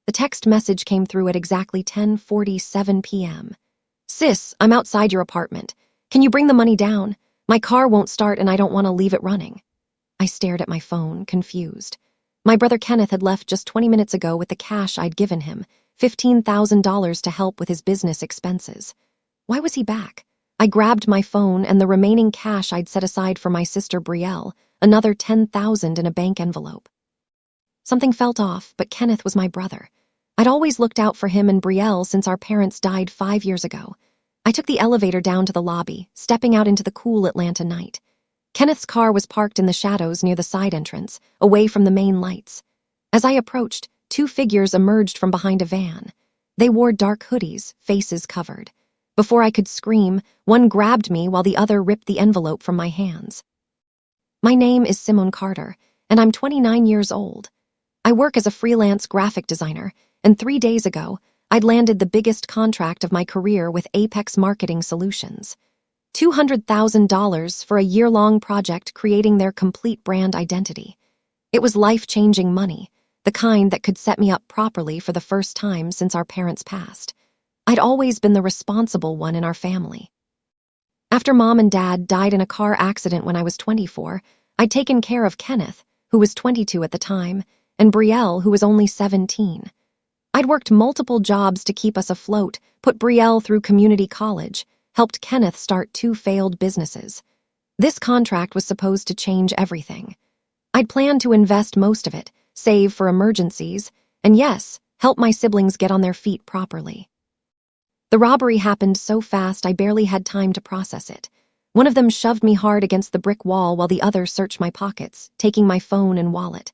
The text message came through at exactly 10:47 p.m. "Sis, I'm outside your apartment. Can you bring the money down? My car won't start and I don't want to leave it running." I stared at my phone, confused. My brother Kenneth had left just 20 minutes ago with the cash I'd given him, $15,000 to help with his business expenses. Why was he back? I grabbed my phone and the remaining cash I'd set aside for my sister Brielle, another $10,000 in a bank envelope. Something felt off, but Kenneth was my brother. I'd always looked out for him and Brielle since our parents died 5 years ago. I took the elevator down to the lobby, stepping out into the cool Atlanta night. Kenneth's car was parked in the shadows near the side entrance, away from the main lights. As I approached, 2 figures emerged from behind a van. They wore dark hoodies, faces covered. Before I could scream, one grabbed me while the other ripped the envelope from my hands. "My name is Simone Carter, and I'm 29 years old. I work as a freelance graphic designer, and 3 days ago, I'd landed the biggest contract of my career with Apex Marketing Solutions. $200,000 for a year-long project creating their complete brand identity. It was life-changing money, the kind that could set me up properly for the first time since our parents passed. I'd always been the responsible one in our family. After Mom and Dad died in a car accident when I was 24, I'd taken care of Kenneth, who was 22 at the time, and Brielle, who was only 17. I'd worked multiple jobs to keep us afloat, put Brielle through community college, helped Kenneth start 2 failed businesses. This contract was supposed to change everything. I'd planned to invest most of it, save for emergencies, and yes, help my siblings get on their feet properly. The robbery happened so fast I barely had time to process it. One of them shoved me hard against the brick wall while the other searched my pockets, taking my phone and wallet.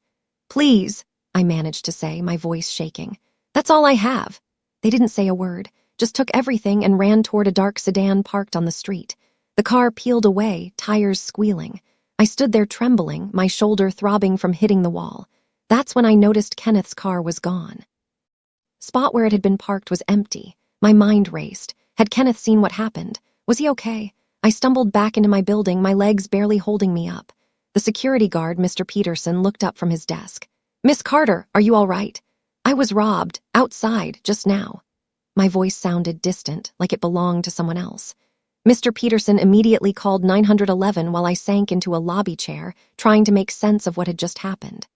"Please," I managed to say, my voice shaking. "That's all I have." They didn't say a word, just took everything and ran toward a dark sedan parked on the street. The car peeled away, tires squealing. I stood there trembling, my shoulder throbbing from hitting the wall. That's when I noticed Kenneth's car was gone. Spot where it had been parked was empty. My mind raced. Had Kenneth seen what happened? Was he okay? I stumbled back into my building, my legs barely holding me up. The security guard, Mr. Peterson, looked up from his desk. "Miss Carter, are you all right? I was robbed, outside, just now." My voice sounded distant, like it belonged to someone else. Mr. Peterson immediately called 911 while I sank into a lobby chair, trying to make sense of what had just happened.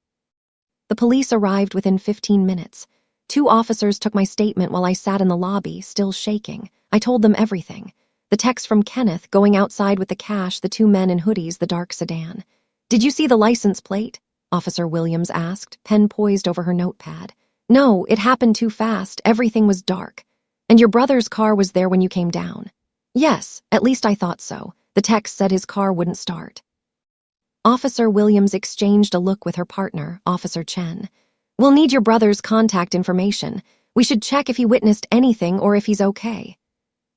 The police arrived within 15 minutes. 2 officers took my statement while I sat in the lobby, still shaking. I told them everything. The text from Kenneth, going outside with the cash, the 2 men in hoodies, the dark sedan. "Did you see the license plate?" Officer Williams asked, pen poised over her notepad. "No, it happened too fast. Everything was dark. And your brother's car was there when you came down?" "Yes, at least I thought so. The text said his car wouldn't start." Officer Williams exchanged a look with her partner, Officer Chen. "We'll need your brother's contact information. We should check if he witnessed anything or if he's okay."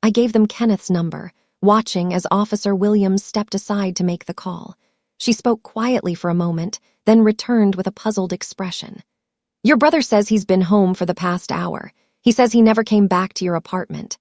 I gave them Kenneth's number, watching as Officer Williams stepped aside to make the call. She spoke quietly for a moment, then returned with a puzzled expression. "Your brother says he's been home for the past hour. He says he never came back to your apartment."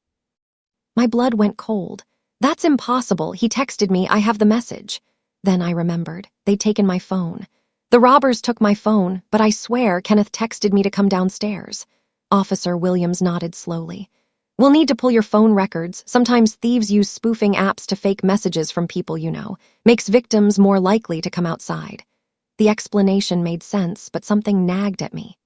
My blood went cold. "That's impossible. He texted me. I have the message." Then I remembered. They'd taken my phone. "The robbers took my phone, but I swear Kenneth texted me to come downstairs." Officer Williams nodded slowly. "We'll need to pull your phone records. Sometimes thieves use spoofing apps to fake messages from people you know. Makes victims more likely to come outside." The explanation made sense, but something nagged at me.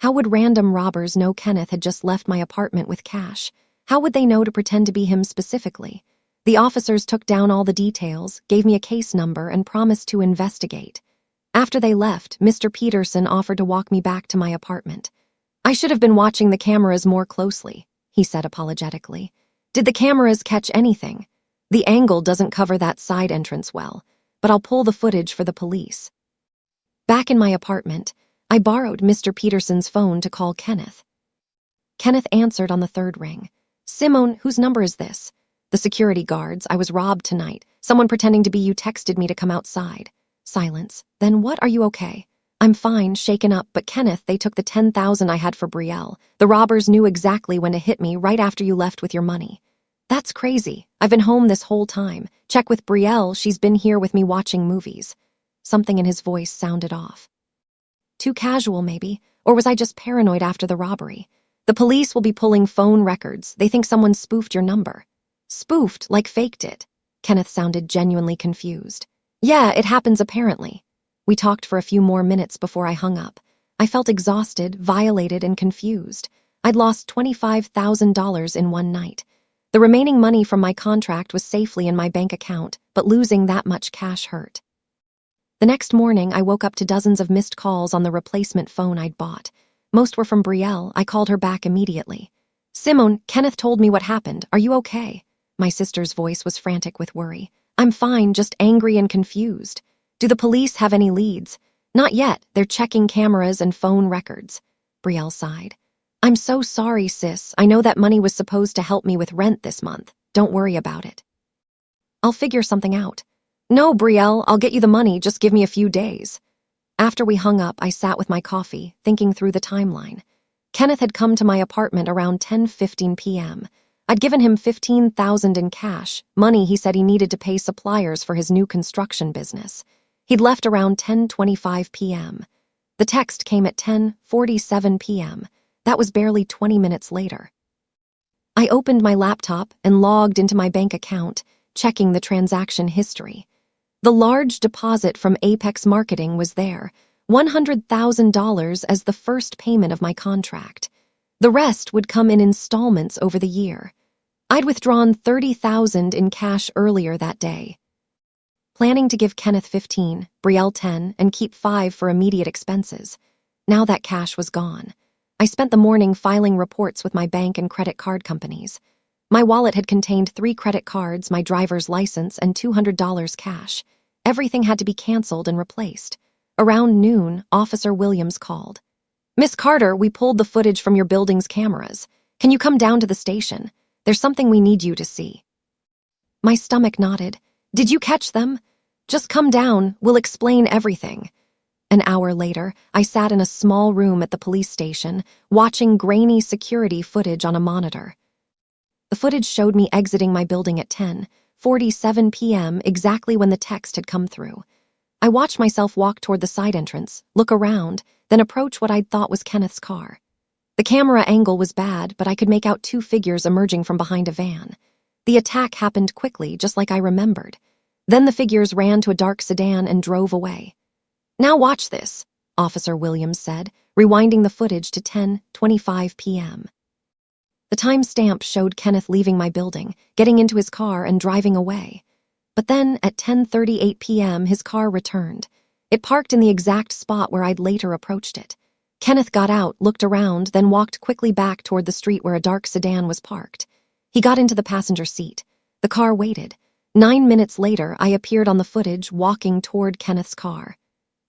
How would random robbers know Kenneth had just left my apartment with cash? How would they know to pretend to be him specifically? The officers took down all the details, gave me a case number, and promised to investigate. After they left, Mr. Peterson offered to walk me back to my apartment. "I should have been watching the cameras more closely," he said apologetically. "Did the cameras catch anything? The angle doesn't cover that side entrance well, but I'll pull the footage for the police." Back in my apartment, I borrowed Mr. Peterson's phone to call Kenneth. Kenneth answered on the 3rd ring. "Simone, whose number is this?" "The security guards. I was robbed tonight. Someone pretending to be you texted me to come outside." Silence. "Then what? Are you okay?" "I'm fine, shaken up, but Kenneth, they took the 10,000 I had for Brielle. The robbers knew exactly when to hit me right after you left with your money." "That's crazy. I've been home this whole time. Check with Brielle. She's been here with me watching movies." Something in his voice sounded off. "Too casual, maybe. Or was I just paranoid after the robbery? The police will be pulling phone records. They think someone spoofed your number. Spoofed, like faked it. Kenneth sounded genuinely confused. Yeah, it happens apparently. We talked for a few more minutes before I hung up. I felt exhausted, violated, and confused. I'd lost $25,000 in one night. The remaining money from my contract was safely in my bank account, but losing that much cash hurt. The next morning, I woke up to dozens of missed calls on the replacement phone I'd bought. Most were from Brielle. I called her back immediately. Simone, Kenneth told me what happened. Are you okay? My sister's voice was frantic with worry. I'm fine, just angry and confused. Do the police have any leads? Not yet. They're checking cameras and phone records. Brielle sighed. I'm so sorry, sis. I know that money was supposed to help me with rent this month. Don't worry about it. I'll figure something out. No, Brielle, I'll get you the money. Just give me a few days. After we hung up, I sat with my coffee, thinking through the timeline. Kenneth had come to my apartment around 10:15 p.m. I'd given him $15,000 in cash, money he said he needed to pay suppliers for his new construction business. He'd left around 10:25 p.m. The text came at 10:47 p.m. That was barely 20 minutes later. I opened my laptop and logged into my bank account, checking the transaction history. The large deposit from Apex Marketing was there, $100,000 as the first payment of my contract. The rest would come in installments over the year. I'd withdrawn $30,000 in cash earlier that day. Planning to give Kenneth 15, Brielle 10, and keep 5 for immediate expenses. Now that cash was gone. I spent the morning filing reports with my bank and credit card companies. My wallet had contained 3 credit cards, my driver's license, and $200 cash. Everything had to be canceled and replaced. Around noon, Officer Williams called. Miss Carter, we pulled the footage from your building's cameras. Can you come down to the station? There's something we need you to see. My stomach nodded. Did you catch them? Just come down. We'll explain everything. An hour later, I sat in a small room at the police station, watching grainy security footage on a monitor. The footage showed me exiting my building at 10:47 p.m., exactly when the text had come through. I watched myself walk toward the side entrance, look around, then approach what I'd thought was Kenneth's car. The camera angle was bad, but I could make out 2 figures emerging from behind a van. The attack happened quickly, just like I remembered. Then the figures ran to a dark sedan and drove away. Now watch this, Officer Williams said, rewinding the footage to 10:25 p.m. The timestamp showed Kenneth leaving my building, getting into his car and driving away. But then, at 10:38 p.m., his car returned. It parked in the exact spot where I'd later approached it. Kenneth got out, looked around, then walked quickly back toward the street where a dark sedan was parked. He got into the passenger seat. The car waited. 9 minutes later, I appeared on the footage, walking toward Kenneth's car.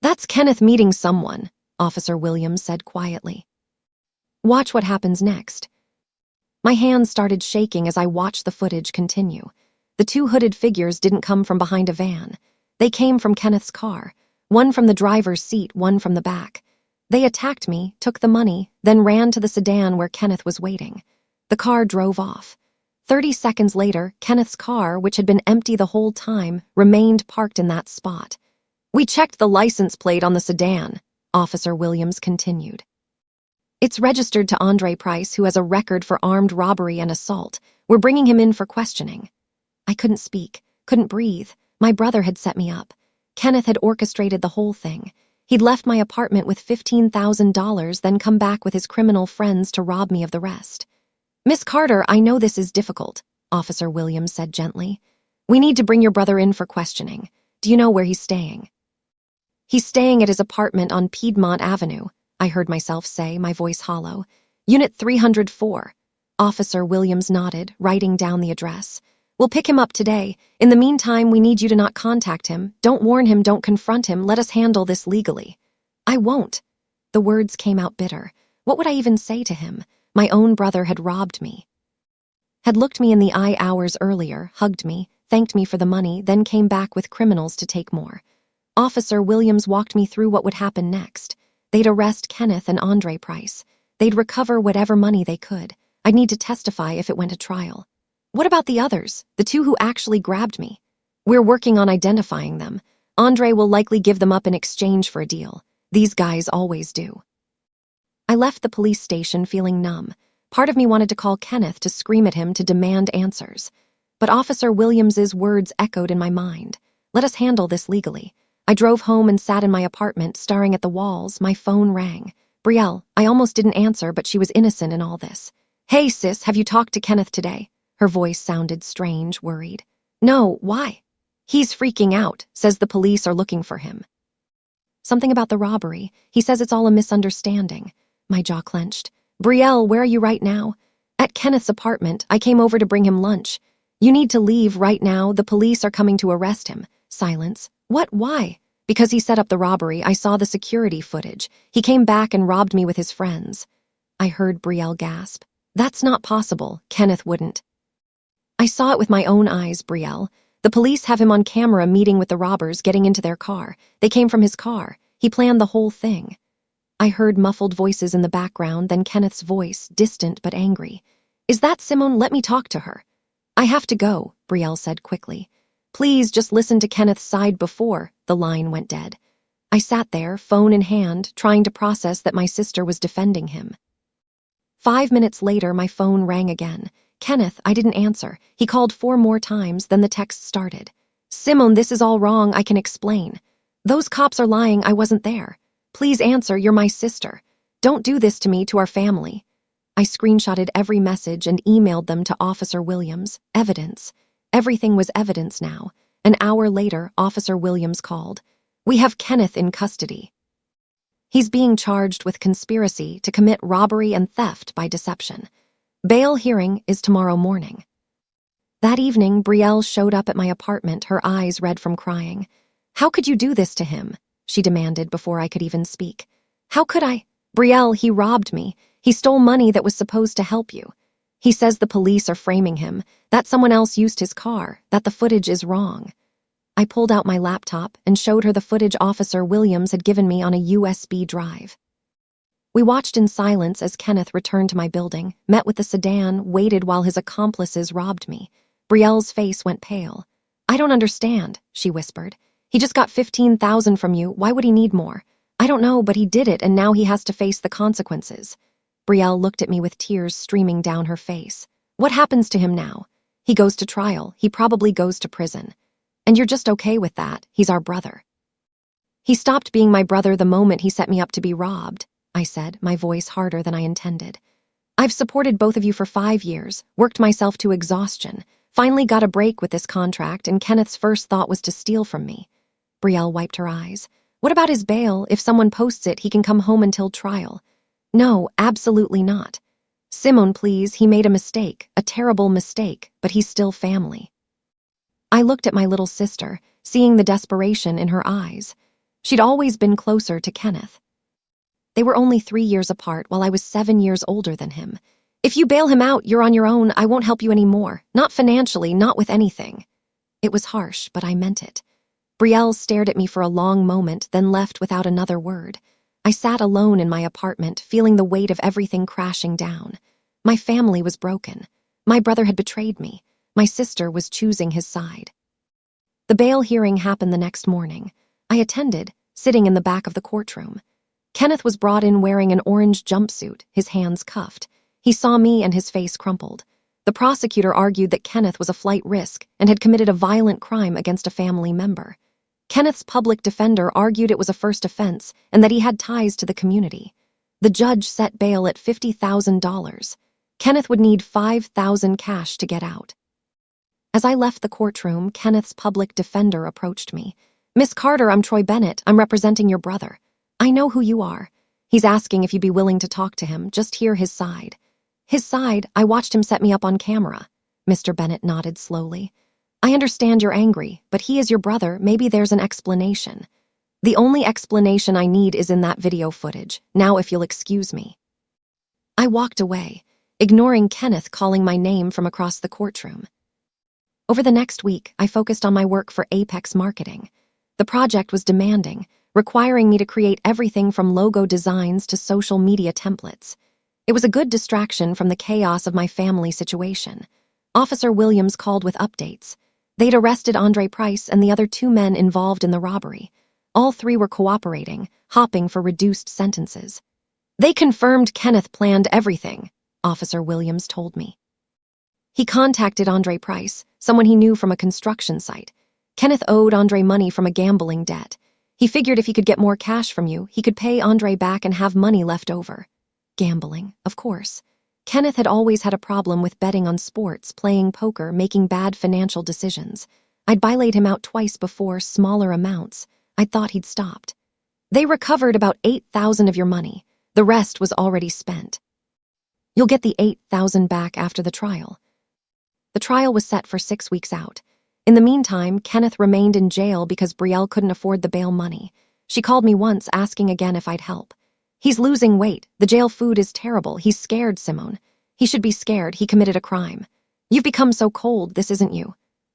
That's Kenneth meeting someone, Officer Williams said quietly. Watch what happens next. My hands started shaking as I watched the footage continue. The 2 hooded figures didn't come from behind a van. They came from Kenneth's car, one from the driver's seat, one from the back. They attacked me, took the money, then ran to the sedan where Kenneth was waiting. The car drove off. 30 seconds later, Kenneth's car, which had been empty the whole time, remained parked in that spot. We checked the license plate on the sedan, Officer Williams continued. It's registered to Andre Price, who has a record for armed robbery and assault. We're bringing him in for questioning. I couldn't speak, couldn't breathe. My brother had set me up. Kenneth had orchestrated the whole thing. He'd left my apartment with $15,000, then come back with his criminal friends to rob me of the rest. Miss Carter, I know this is difficult, Officer Williams said gently. We need to bring your brother in for questioning. Do you know where he's staying? He's staying at his apartment on Piedmont Avenue, I heard myself say, my voice hollow. Unit 304. Officer Williams nodded, writing down the address. We'll pick him up today. In the meantime, we need you to not contact him. Don't warn him, don't confront him. Let us handle this legally. I won't. The words came out bitter. What would I even say to him? My own brother had robbed me. Had looked me in the eye hours earlier, hugged me, thanked me for the money, then came back with criminals to take more. Officer Williams walked me through what would happen next. They'd arrest Kenneth and Andre Price. They'd recover whatever money they could. I'd need to testify if it went to trial. What about the others, the 2 who actually grabbed me? We're working on identifying them. Andre will likely give them up in exchange for a deal. These guys always do. I left the police station feeling numb. Part of me wanted to call Kenneth to scream at him to demand answers. But Officer Williams's words echoed in my mind. Let us handle this legally. I drove home and sat in my apartment, staring at the walls. My phone rang. Brielle. I almost didn't answer, but she was innocent in all this. Hey, sis, have you talked to Kenneth today? Her voice sounded strange, worried. No, why? He's freaking out, says the police are looking for him. Something about the robbery. He says it's all a misunderstanding. My jaw clenched. Brielle, where are you right now? At Kenneth's apartment. I came over to bring him lunch. You need to leave right now. The police are coming to arrest him. Silence. What? Why? Because he set up the robbery. I saw the security footage. He came back and robbed me with his friends. I heard Brielle gasp. That's not possible. Kenneth wouldn't. I saw it with my own eyes, Brielle. The police have him on camera meeting with the robbers, getting into their car. They came from his car. He planned the whole thing. I heard muffled voices in the background, then Kenneth's voice, distant but angry. Is that Simone? Let me talk to her. I have to go, Brielle said quickly. Please just listen to Kenneth's side before the line went dead. I sat there, phone in hand, trying to process that my sister was defending him. 5 minutes later, my phone rang again. Kenneth, I didn't answer. He called 4 more times, then the text started. Simone, this is all wrong, I can explain. Those cops are lying, I wasn't there. Please answer, you're my sister. Don't do this to me, to our family. I screenshotted every message and emailed them to Officer Williams. Evidence. Everything was evidence now. An hour later, Officer Williams called. We have Kenneth in custody. He's being charged with conspiracy to commit robbery and theft by deception. Bail hearing is tomorrow morning. That evening, Brielle showed up at my apartment, her eyes red from crying. How could you do this to him? She demanded before I could even speak. How could I? Brielle, he robbed me. He stole money that was supposed to help you. He says the police are framing him, that someone else used his car, that the footage is wrong. I pulled out my laptop and showed her the footage Officer Williams had given me on a USB drive. We watched in silence as Kenneth returned to my building, met with the sedan, waited while his accomplices robbed me. Brielle's face went pale. I don't understand, she whispered. He just got $15,000 from you. Why would he need more? I don't know, but he did it, and now he has to face the consequences. Brielle looked at me with tears streaming down her face. What happens to him now? He goes to trial. He probably goes to prison. And you're just okay with that. He's our brother. He stopped being my brother the moment he set me up to be robbed, I said, my voice harder than I intended. I've supported both of you for 5 years, worked myself to exhaustion, finally got a break with this contract, and Kenneth's first thought was to steal from me. Brielle wiped her eyes. What about his bail? If someone posts it, he can come home until trial. No, absolutely not. Simone, please, he made a mistake, a terrible mistake, but he's still family. I looked at my little sister, seeing the desperation in her eyes. She'd always been closer to Kenneth. They were only 3 years apart while I was 7 years older than him. If you bail him out, you're on your own. I won't help you anymore. Not financially, not with anything. It was harsh, but I meant it. Brielle stared at me for a long moment, then left without another word. I sat alone in my apartment, feeling the weight of everything crashing down. My family was broken. My brother had betrayed me. My sister was choosing his side. The bail hearing happened the next morning. I attended, sitting in the back of the courtroom. Kenneth was brought in wearing an orange jumpsuit, his hands cuffed. He saw me and his face crumpled. The prosecutor argued that Kenneth was a flight risk and had committed a violent crime against a family member. Kenneth's public defender argued it was a first offense and that he had ties to the community. The judge set bail at $50,000. Kenneth would need $5,000 cash to get out. As I left the courtroom, Kenneth's public defender approached me. Miss Carter, I'm Troy Bennett. I'm representing your brother. I know who you are. He's asking if you'd be willing to talk to him, just hear his side. His side? I watched him set me up on camera. Mr. Bennett nodded slowly. I understand you're angry, but he is your brother. Maybe there's an explanation. The only explanation I need is in that video footage. Now, if you'll excuse me. I walked away, ignoring Kenneth calling my name from across the courtroom. Over the next week, I focused on my work for Apex Marketing. The project was demanding, requiring me to create everything from logo designs to social media templates. It was a good distraction from the chaos of my family situation. Officer Williams called with updates. They'd arrested Andre Price and the other 2 men involved in the robbery. All 3 were cooperating, hopping for reduced sentences. They confirmed Kenneth planned everything, Officer Williams told me. He contacted Andre Price, someone he knew from a construction site. Kenneth owed Andre money from a gambling debt. He figured if he could get more cash from you, he could pay Andre back and have money left over. Gambling, of course. Kenneth had always had a problem with betting on sports, playing poker, making bad financial decisions. I'd buylaid him out twice before, smaller amounts. I thought he'd stopped. They recovered about $8,000 of your money. The rest was already spent. You'll get the $8,000 back after the trial. The trial was set for 6 weeks out. In the meantime, Kenneth remained in jail because Brielle couldn't afford the bail money. She called me once, asking again if I'd help. He's losing weight. The jail food is terrible. He's scared, Simone. He should be scared. He committed a crime. You've become so cold. This isn't you.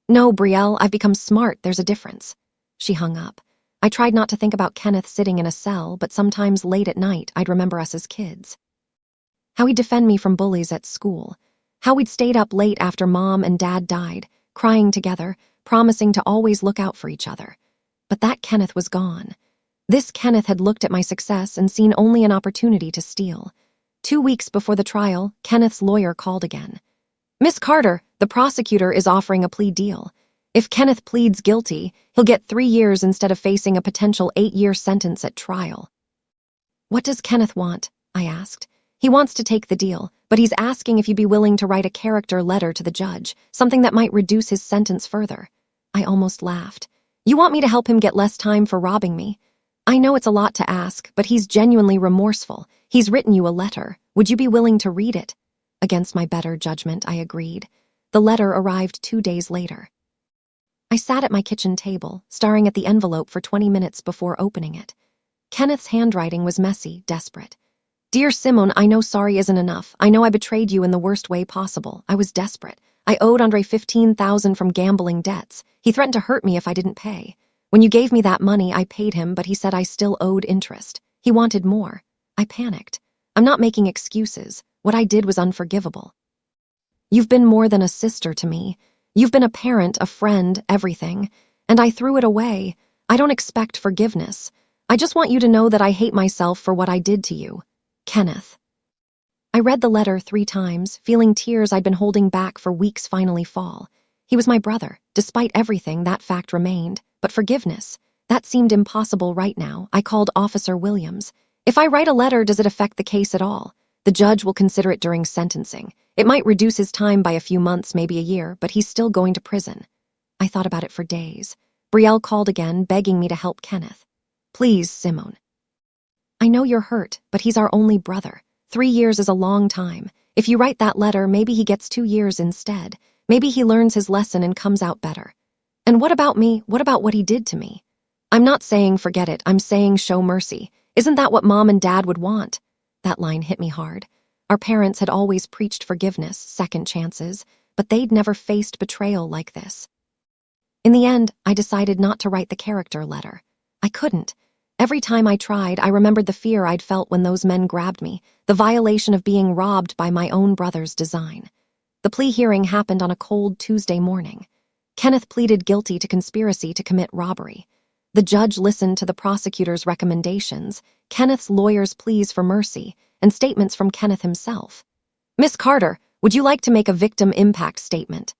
No, Brielle, I've become smart. There's a difference. She hung up. I tried not to think about Kenneth sitting in a cell, but sometimes late at night, I'd remember us as kids. How he'd defend me from bullies at school. How we'd stayed up late after Mom and Dad died, crying together, promising to always look out for each other. But that Kenneth was gone. This Kenneth had looked at my success and seen only an opportunity to steal. 2 weeks before the trial, Kenneth's lawyer called again. Miss Carter, the prosecutor is offering a plea deal. If Kenneth pleads guilty, he'll get 3 years instead of facing a potential 8-year sentence at trial. What does Kenneth want? I asked. He wants to take the deal, but he's asking if you'd be willing to write a character letter to the judge, something that might reduce his sentence further. I almost laughed. You want me to help him get less time for robbing me? I know it's a lot to ask, but he's genuinely remorseful. He's written you a letter. Would you be willing to read it? Against my better judgment, I agreed. The letter arrived 2 days later. I sat at my kitchen table, staring at the envelope for 20 minutes before opening it. Kenneth's handwriting was messy, desperate. Dear Simone, I know sorry isn't enough. I know I betrayed you in the worst way possible. I was desperate. I owed Andre $15,000 from gambling debts. He threatened to hurt me if I didn't pay. When you gave me that money, I paid him, but he said I still owed interest. He wanted more. I panicked. I'm not making excuses. What I did was unforgivable. You've been more than a sister to me. You've been a parent, a friend, everything. And I threw it away. I don't expect forgiveness. I just want you to know that I hate myself for what I did to you. Kenneth. I read the letter 3 times, feeling tears I'd been holding back for weeks finally fall. He was my brother. Despite everything, that fact remained. But forgiveness, that seemed impossible right now. I called Officer Williams. If I write a letter, does it affect the case at all? The judge will consider it during sentencing. It might reduce his time by a few months, maybe a year, but he's still going to prison. I thought about it for days. Brielle called again, begging me to help Kenneth. Please, Simone. I know you're hurt, but he's our only brother. 3 years is a long time. If you write that letter, maybe he gets 2 years instead. Maybe he learns his lesson and comes out better. And what about me? What about what he did to me? I'm not saying forget it. I'm saying show mercy. Isn't that what Mom and Dad would want? That line hit me hard. Our parents had always preached forgiveness, second chances, but they'd never faced betrayal like this. In the end, I decided not to write the character letter. I couldn't. Every time I tried, I remembered the fear I'd felt when those men grabbed me, the violation of being robbed by my own brother's design. The plea hearing happened on a cold Tuesday morning. Kenneth pleaded guilty to conspiracy to commit robbery. The judge listened to the prosecutor's recommendations, Kenneth's lawyer's pleas for mercy, and statements from Kenneth himself. Miss Carter, would you like to make a victim impact statement?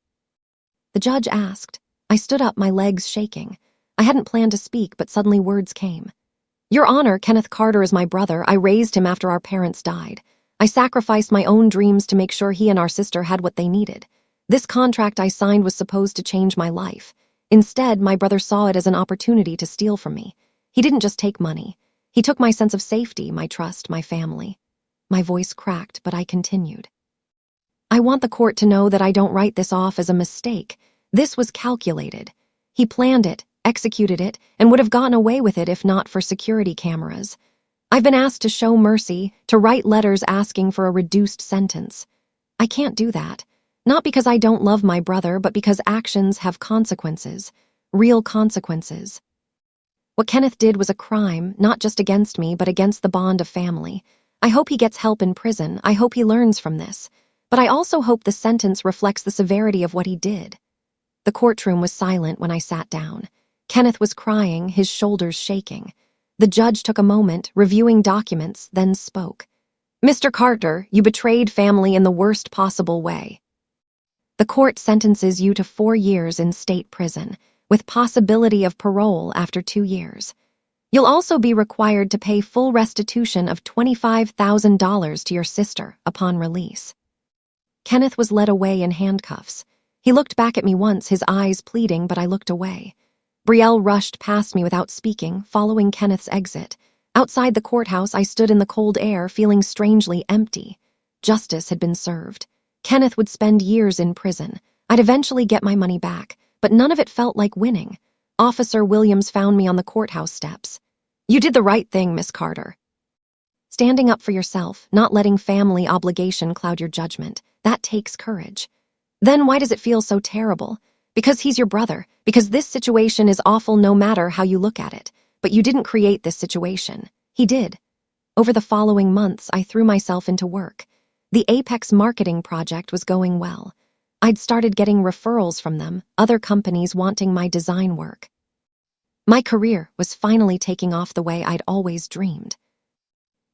The judge asked. I stood up, my legs shaking. I hadn't planned to speak, but suddenly words came. Your Honor, Kenneth Carter is my brother. I raised him after our parents died. I sacrificed my own dreams to make sure he and our sister had what they needed. This contract I signed was supposed to change my life. Instead, my brother saw it as an opportunity to steal from me. He didn't just take money. He took my sense of safety, my trust, my family. My voice cracked, but I continued. I want the court to know that I don't write this off as a mistake. This was calculated. He planned it, executed it, and would have gotten away with it if not for security cameras. I've been asked to show mercy, to write letters asking for a reduced sentence. I can't do that. Not because I don't love my brother, but because actions have consequences. Real consequences. What Kenneth did was a crime, not just against me, but against the bond of family. I hope he gets help in prison. I hope he learns from this. But I also hope the sentence reflects the severity of what he did. The courtroom was silent when I sat down. Kenneth was crying, his shoulders shaking. The judge took a moment, reviewing documents, then spoke. Mr. Carter, you betrayed family in the worst possible way. The court sentences you to 4 years in state prison, with possibility of parole after 2 years. You'll also be required to pay full restitution of $25,000 to your sister upon release. Kenneth was led away in handcuffs. He looked back at me once, his eyes pleading, but I looked away. Brielle rushed past me without speaking, following Kenneth's exit. Outside the courthouse, I stood in the cold air, feeling strangely empty. Justice had been served. Kenneth would spend years in prison. I'd eventually get my money back, but none of it felt like winning. Officer Williams found me on the courthouse steps. You did the right thing, Miss Carter. Standing up for yourself, not letting family obligation cloud your judgment, that takes courage. Then why does it feel so terrible? Because he's your brother, because this situation is awful no matter how you look at it. But you didn't create this situation. He did. Over the following months, I threw myself into work. The Apex marketing project was going well. I'd started getting referrals from them, other companies wanting my design work. My career was finally taking off the way I'd always dreamed.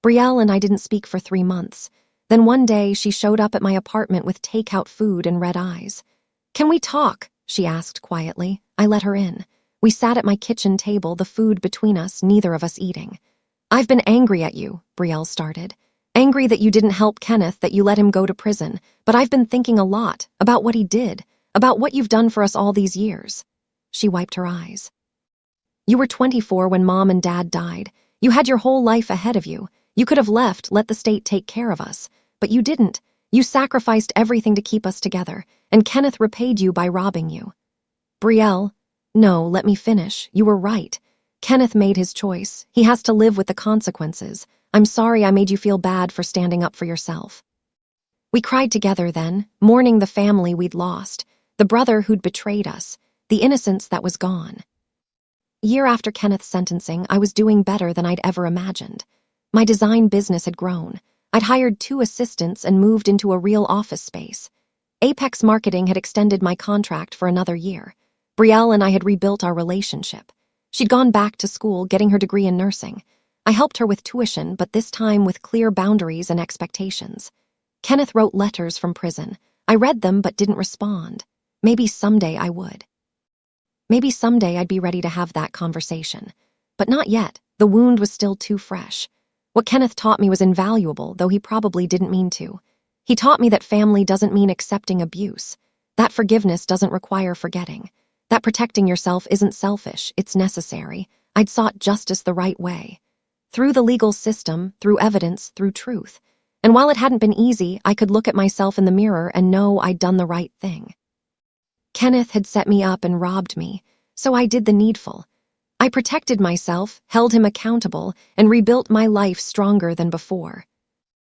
Brielle and I didn't speak for 3 months. Then one day, she showed up at my apartment with takeout food and red eyes. "Can we talk?" she asked quietly. I let her in. We sat at my kitchen table, the food between us, neither of us eating. "I've been angry at you," Brielle started. "Angry that you didn't help Kenneth, that you let him go to prison. But I've been thinking a lot about what he did, about what you've done for us all these years." She wiped her eyes. "You were 24 when Mom and Dad died. You had your whole life ahead of you. You could have left, let the state take care of us. But you didn't. You sacrificed everything to keep us together, and Kenneth repaid you by robbing you." "Brielle, no, let me finish. You were right. Kenneth made his choice. He has to live with the consequences. I'm sorry I made you feel bad for standing up for yourself." We cried together then, mourning the family we'd lost, the brother who'd betrayed us, the innocence that was gone. Year after Kenneth's sentencing, I was doing better than I'd ever imagined. My design business had grown. I'd hired 2 assistants and moved into a real office space. Apex Marketing had extended my contract for another year. Brielle and I had rebuilt our relationship. She'd gone back to school, getting her degree in nursing. I helped her with tuition, but this time with clear boundaries and expectations. Kenneth wrote letters from prison. I read them but didn't respond. Maybe someday I would. Maybe someday I'd be ready to have that conversation. But not yet. The wound was still too fresh. What Kenneth taught me was invaluable, though he probably didn't mean to. He taught me that family doesn't mean accepting abuse. That forgiveness doesn't require forgetting. That protecting yourself isn't selfish, it's necessary. I'd sought justice the right way. Through the legal system, through evidence, through truth. And while it hadn't been easy, I could look at myself in the mirror and know I'd done the right thing. Kenneth had set me up and robbed me, so I did the needful. I protected myself, held him accountable, and rebuilt my life stronger than before.